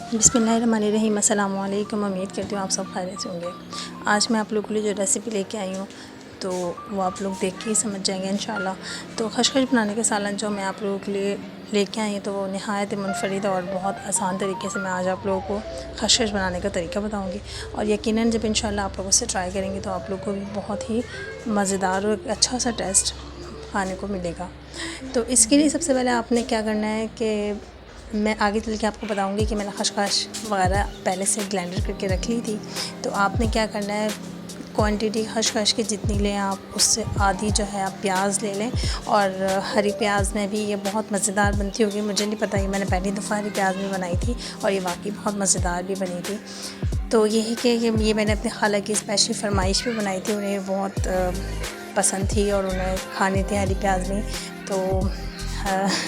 बिस्मिल्लाहिर्रहमानिर्रहीम। अस्सलाम वालेकुम। उम्मीद करती हूँ आप सब खैरियत से होंगे। आज मैं आप लोगों के लिए जो रेसिपी लेके आई हूँ तो वो आप लोग देख के ही समझ जाएंगे इंशाल्लाह। तो खशखश बनाने के सालन जो मैं आप लोगों के लिए लेके आई हूँ तो वो नहायत मुनफरिद और बहुत आसान तरीके से मैं आज आप लोगों को खशखश बनाने का तरीका बताऊँगी। और यकीनन जब इंशाल्लाह आप लोग उसे ट्राई करेंगे तो आप लोग को भी बहुत ही मज़ेदार और अच्छा सा टेस्ट खाने को मिलेगा। तो इसके लिए सबसे पहले आपने क्या करना है कि मैं आगे चल के आपको बताऊंगी कि मैंने खशखश वगैरह पहले से ग्राइंडर करके रख ली थी। तो आपने क्या करना है, क्वांटिटी खशखश की जितनी लें आप उससे आधी जो है आप प्याज ले लें। और हरी प्याज में भी ये बहुत मज़ेदार बनती होगी, मुझे नहीं पता, ये मैंने पहली दफ़ा हरी प्याज में बनाई थी और ये वाकई बहुत मज़ेदार भी बनी थी। तो ये है कि ये मैंने अपनी खाला की स्पेशल फरमाइश भी बनाई थी, उन्हें बहुत पसंद थी और उन्हें खानी थी हरी प्याज में। तो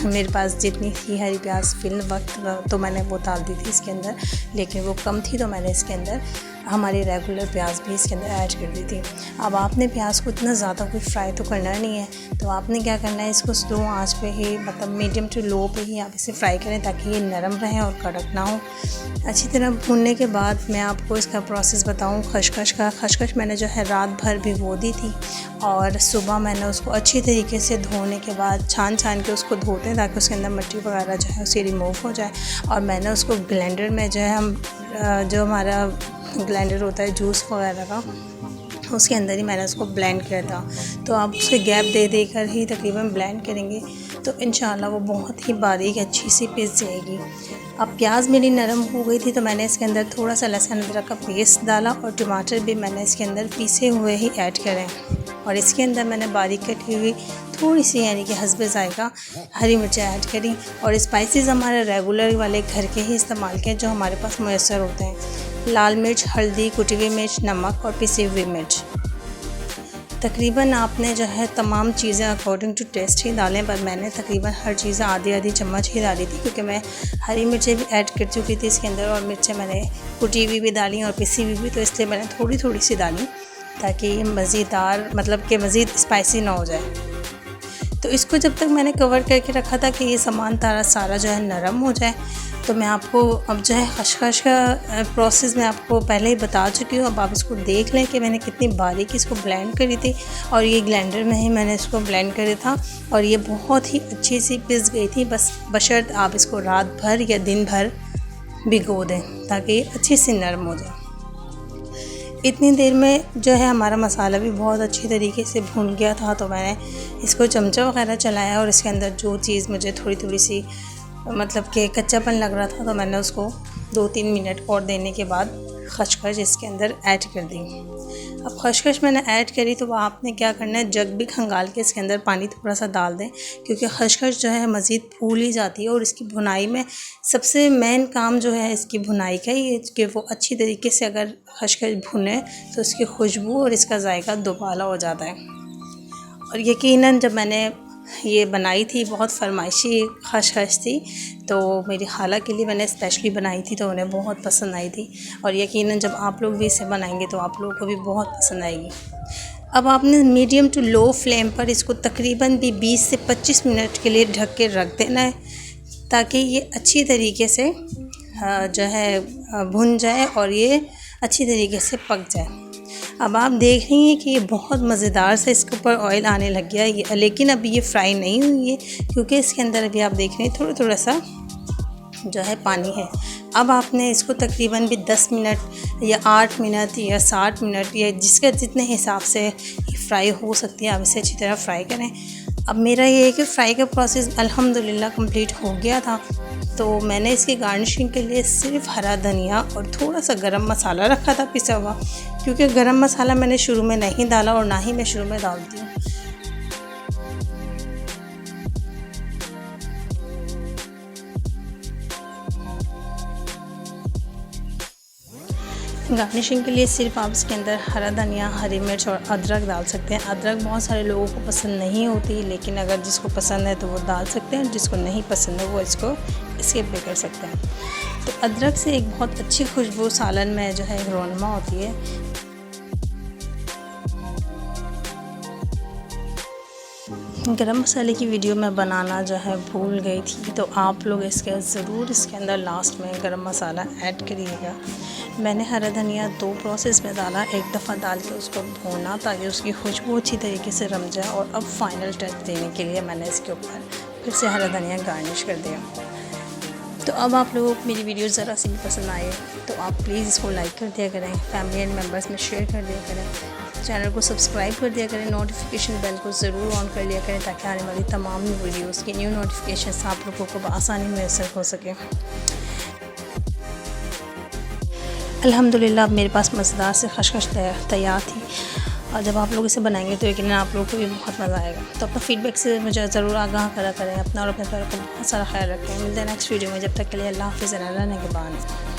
मेरे पास जितनी थी हरी प्याज फिल वक्त तो मैंने वो डाल दी थी इसके अंदर, लेकिन वो कम थी तो मैंने इसके अंदर हमारी रेगुलर प्याज भी इसके अंदर ऐड कर दी थी। अब आपने प्याज को इतना ज़्यादा कोई फ्राई तो करना नहीं है, तो आपने क्या करना है, इसको स्लो आंच पे ही मतलब मीडियम टू लो पे ही आप इसे फ्राई करें ताकि ये नरम रहे और कड़क ना हो। अच्छी तरह भूनने के बाद मैं आपको इसका प्रोसेस बताऊं खशखश का। खशखश मैंने जो है रात भर भिगो दी थी और सुबह मैंने उसको अच्छी तरीके से धोने के बाद छान के उसको धोते हैं ताकि उसके अंदर मिट्टी वगैरह जो है उसे रिमूव हो जाए। और मैंने उसको ब्लेंडर में जो है हम जो हमारा ब्लेंडर होता है जूस वगैरह का, उसके अंदर ही मैंने उसको ब्लेंड किया था। तो आप उसके गैप दे कर ही तकरीबन ब्लेंड करेंगे तो इंशाल्लाह वो बहुत ही बारीक अच्छी सी पिस जाएगी। अब प्याज मेरी नरम हो गई थी तो मैंने इसके अंदर थोड़ा सा लहसुन अदरक का पेस्ट डाला और टमाटर भी मैंने इसके अंदर पीसे हुए ही ऐड करें। और इसके अंदर मैंने बारीक कटी हुई थोड़ी सी यानी कि हस्बे जायका हरी मिर्चें ऐड करी। और स्पाइसेस हमारे रेगुलर वाले घर के ही इस्तेमाल के जो हमारे पास मैसर होते हैं, लाल मिर्च, हल्दी, कुटी हुई मिर्च, नमक और पिसी हुई मिर्च। तकरीबन आपने जो है तमाम चीज़ें अकॉर्डिंग टू टेस्ट ही डालें, पर मैंने तकरीबन हर चीज़ें आधी चम्मच ही डाली थी क्योंकि मैं हरी मिर्चें भी ऐड कर चुकी थी इसके अंदर और मिर्चें मैंने कुटी हुई भी डाली और पिसी हुई भी, तो इसलिए मैंने थोड़ी सी डाली ताकि मज़ेदार मतलब कि मज़ीद स्पाइसी ना हो जाए। तो इसको जब तक मैंने कवर करके रखा था कि ये सामान सारा जो है नरम हो जाए, तो मैं आपको अब जो है खशखश का प्रोसेस मैं आपको पहले ही बता चुकी हूँ। अब आप इसको देख लें कि मैंने कितनी बारीक इसको ब्लेंड करी थी और ये ग्राइंडर में ही मैंने इसको ब्लेंड करा था और ये बहुत ही अच्छी सी पिस गई थी। बस बशर्त आप इसको रात भर या दिन भर भिगो दें ताकि ये अच्छी सी नरम हो जाए। इतनी देर में जो है हमारा मसाला भी बहुत अच्छी तरीके से भून गया था, तो मैंने इसको चमचा वगैरह चलाया और इसके अंदर जो चीज़ मुझे थोड़ी सी मतलब कि कच्चापन लग रहा था तो मैंने उसको 2-3 मिनट और देने के बाद खशखश इसके अंदर ऐड कर दी। अब खशखश मैंने ऐड करी तो आपने क्या करना है, जग भी खंगाल के इसके अंदर पानी थोड़ा सा डाल दें क्योंकि खशखश जो है मज़ीद फूल ही जाती है। और इसकी भुनाई में सबसे मेन काम जो है इसकी भुनाई का ही है कि वो अच्छी तरीके से अगर खशखश भुने तो उसकी खुशबू और इसका जायका दोबाला हो जाता है। और यकीनन जब मैंने ये बनाई थी बहुत फरमाइशी खशखश थी, तो मेरी खाला के लिए मैंने स्पेशली बनाई थी तो उन्हें बहुत पसंद आई थी और यकीनन जब आप लोग भी इसे बनाएंगे तो आप लोगों को भी बहुत पसंद आएगी। अब आपने मीडियम टू लो फ्लेम पर इसको तकरीबन भी 20 से 25 मिनट के लिए ढक के रख देना है ताकि ये अच्छी तरीके से जो है भुन जाए और ये अच्छी तरीके से पक जाए। अब आप देख रही हैं कि ये बहुत मज़ेदार से इसके ऊपर ऑयल आने लग गया है, लेकिन अभी ये फ्राई नहीं हुई है क्योंकि इसके अंदर अभी आप देख रहे हैं थोड़ा सा जो है पानी है। अब आपने इसको तकरीबन भी 10 मिनट या 8 मिनट या 60 मिनट या जिसके जितने हिसाब से फ्राई हो सकती है आप इसे अच्छी तरह फ्राई करें। अब मेरा ये है कि फ़्राई का प्रोसेस अल्हम्दुलिल्लाह कंप्लीट हो गया था, तो मैंने इसकी गार्निशिंग के लिए सिर्फ हरा धनिया और थोड़ा सा गरम मसाला रखा था पिसा हुआ, क्योंकि गरम मसाला मैंने शुरू में नहीं डाला और ना ही मैं शुरू में डालती हूँ। गार्निशिंग के लिए सिर्फ आप इसके अंदर हरा धनिया, हरी मिर्च और अदरक डाल सकते हैं। अदरक बहुत सारे लोगों को पसंद नहीं होती, लेकिन अगर जिसको पसंद है तो वो डाल सकते हैं, जिसको नहीं पसंद है वो इसको स्किप भी कर सकते हैं। तो अदरक से एक बहुत अच्छी खुशबू सालन में जो है रोनमा होती है। गरम मसाले की वीडियो मैं बनाना जो है भूल गई थी, तो आप लोग ज़रूर इसके अंदर लास्ट में गरम मसाला ऐड करिएगा। मैंने हरा धनिया 2 प्रोसेस में डाला, एक दफ़ा डाल के उसको भूना ताकि उसकी खुशबू अच्छी तरीके से रम जाए, और अब फाइनल टच देने के लिए मैंने इसके ऊपर फिर से हरा धनिया गार्निश कर दिया। तो अब आप लोगों को मेरी वीडियो ज़रा सी भी पसंद आए तो आप प्लीज़ इसको लाइक कर दिया करें, फैमिली एंड मेम्बर्स में शेयर कर दिया करें, चैनल को सब्सक्राइब कर दिया करें, नोटिफिकेशन बेल को ज़रूर ऑन कर लिया करें ताकि आने वाली तमाम वीडियोस की न्यू नोटिफिकेशन आप लोगों को आसानी मैसर हो सके। अल्हम्दुलिल्लाह अब मेरे पास मज़ेदार से खशखश तैयार थी, और जब आप लोग इसे बनाएंगे तो यकीनन आप लोगों को भी बहुत मज़ा आएगा। तो अपना फीडबैक से मुझे ज़रूर आगाह करा करें, अपना और अपने परिवार का बहुत सारा ख्याल रखें। मिलते हैं नेक्स्ट वीडियो में, जब तक के लिए अल्लाह हाफ़िज़।